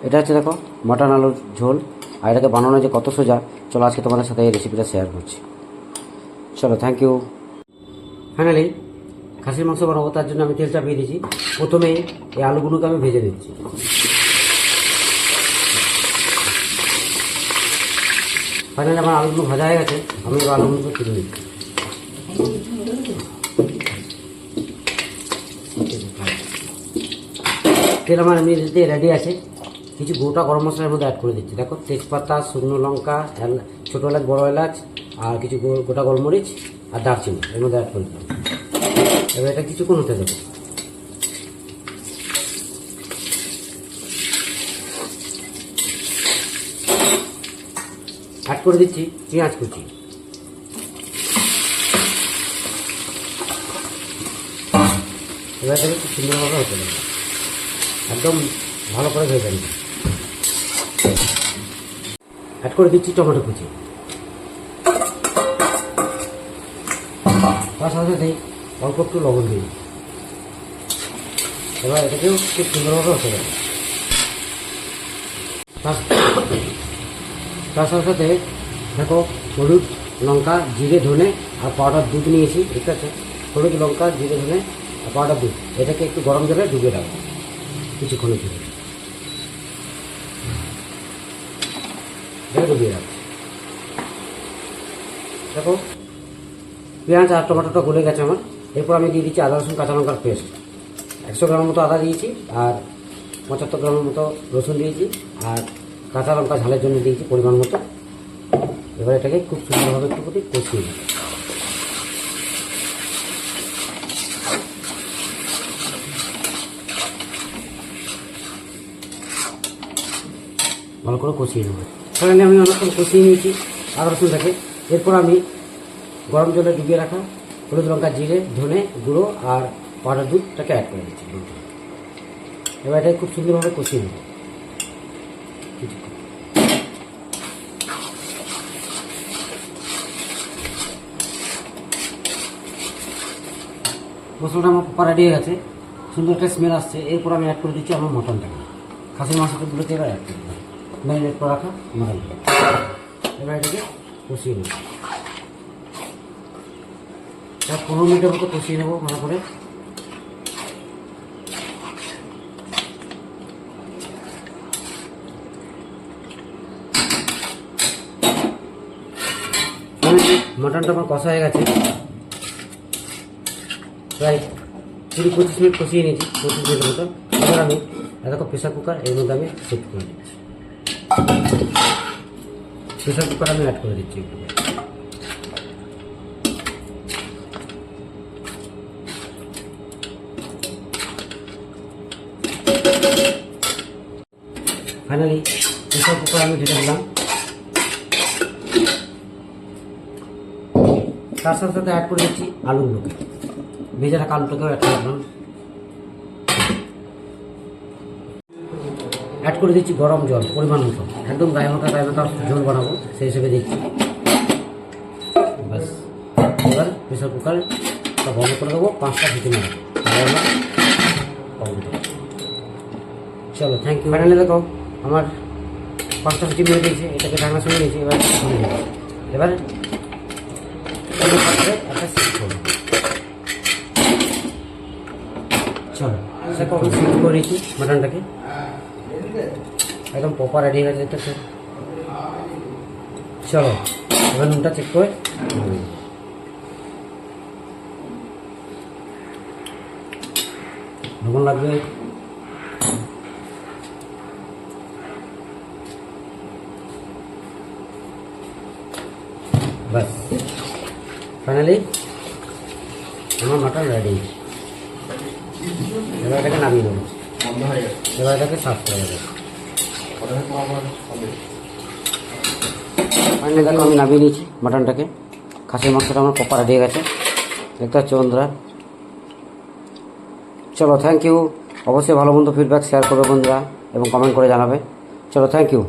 এটা হচ্ছে দেখো মটন আলুর ঝোল, আর এটাকে বানানো যে কত সোজা, চলো আজকে তোমাদের সাথে এই রেসিপিটা শেয়ার করছি। চলো, থ্যাংক ইউ। ফাইনালি খাসির মাংস বানাবো, তার জন্য আমি তেল চাপিয়ে দিয়েছি। প্রথমে এই আলুগুলোকে আমি ভেজে দিচ্ছি। ফাইনালি আমার আলুগুলো ভাজা হয়ে গেছে, আমি এবার আলুগুলো তুলে দিচ্ছি। তেল আমার এমনি দিতে রেডি আছে। কিছু গোটা গরম মশলার মধ্যে অ্যাড করে দিচ্ছি। দেখো, তেজপাতা, শুকনো লঙ্কা, ছোটো এলাচ, বড়ো এলাচ, আর কিছু গোটা গোলমরিচ আর দারচিনি এর মধ্যে অ্যাড করে দিলাম। এবার এটা কিছুক্ষণ হতে দেবো। অ্যাড করে দিচ্ছি পেঁয়াজ কুচি। এবার এটাকে খুব সুন্দরভাবে হতে দেবো, একদম ভালো করে ভেজে নিই। অ্যাড করে দিচ্ছি টমেটো কুচি। তার সাথে সাথে অল্প একটু লবণ দিই। এবার এটাকেও খুব সুন্দরভাবে হতে দেবো। তার সাথে সাথে দেখো, হলুদ, লঙ্কা, জিরে, ধনে আর পাউডার দুধ নিয়েছি। ঠিক আছে, হলুদ, লঙ্কা, জিরে, ধনে আর পাউডার দুধ, এটাকে একটু গরম জলে ডুবিয়ে রাখবো কিছুক্ষণের জন্য। ডুবিয়ে রাখবো। দেখো, পেঁয়াজ আর টমেটোটা গলে গেছে আমার। এরপর আমি দিয়ে দিচ্ছি আদা রসুন কাঁচা লঙ্কার পেস্ট। 100 গ্রামের মতো আদা দিয়েছি, আর 75 গ্রামের মতো রসুন দিয়েছি, আর কাঁচা লঙ্কা ঝালের জন্য দিয়েছি পরিমাণ মতো। এবার এটাকে খুব সুন্দরভাবে একটু কষিয়ে দিই। ভালো করে কষিয়ে নেব। সেখানে আমি অনেকক্ষণ কষিয়ে নিয়েছি আদা রসুনটাকে। এরপর আমি গরম জলে ডুবিয়ে রাখা হলুদ, লঙ্কা, জিরে, ধনে গুঁড়ো আর পাউডার দুধটাকে অ্যাড করে দিচ্ছি। এবার এটাকে খুব সুন্দরভাবে কষিয়ে নেব। মশলাটা আমার রেডি হয়ে গেছে, সুন্দর একটা স্মেল আসছে। এরপর আমি অ্যাড করে দিচ্ছি আমার মটনটাকে। খাসির মাংসগুলোকে এবার অ্যাড করে দিলাম, ম্যারিনেট করে রাখা মটনটা। এবার এটাকে কষিয়ে নেব। 15 মিনিটের মতো কষিয়ে নেব ভালো করে। মটনটা আমার কষা হয়ে গেছে, প্রায় 20-25 মিনিট কষিয়ে নিয়েছি, 25 মিনিটের মতো। এবার আমি দেখো প্রেশার কুকার এর মধ্যে আমি সেট করে দিচ্ছি। প্রেশার কুকার আমি অ্যাড করে দিচ্ছি। ফাইনালি প্রেশার কুকার আমি ঢেকে দিলাম। তার সাথে সাথে অ্যাড করে দিচ্ছি আলুগুলোকে, ভেজে রাখা আলুটাকেও অ্যাড করে দিলাম। অ্যাড করে দিচ্ছি গরম জল পরিমাণ মতো, একদম গায়ে মাখা ঝোল বানাবো সেই হিসেবে দিচ্ছি। ব্যাস, এবার প্রেশার কুকারটা বন্ধ করে দেবো, 5টা সিটি মারবো। চলো, থ্যাংক ইউ। ফাইনালি দেখো আমার 5টা সিটি মেরে দিয়েছে, এটাকে ঢাকনা সরিয়ে নিয়েছি। এবার একটা সিটি করবো। চলো, দেখো আমি সিটি করেছি মাটনটাকে, একদম প্রপার রেডি হয়ে গেছে দেখতেছে। চলো এবার নুনটা চেক করে লবণ লাগবে। বাস, ফাইনালি আমার মাটন রেডি। এবার এটাকে নামিয়ে নেবো। এবার এটাকে সার্ভ করে দেবো। ফাইনালি দেখো আমি নামিয়ে নিয়েছি মাটনটাকে। খাসির মাংসটা আমার প্রপার রেডি হয়ে গেছে, দেখতে পাচ্ছ বন্ধুরা। চলো, থ্যাংক ইউ। অবশ্যই ভালো মন্দ ফিডব্যাক শেয়ার করবে বন্ধুরা এবং কমেন্ট করে জানাবে। চলো, থ্যাংক ইউ।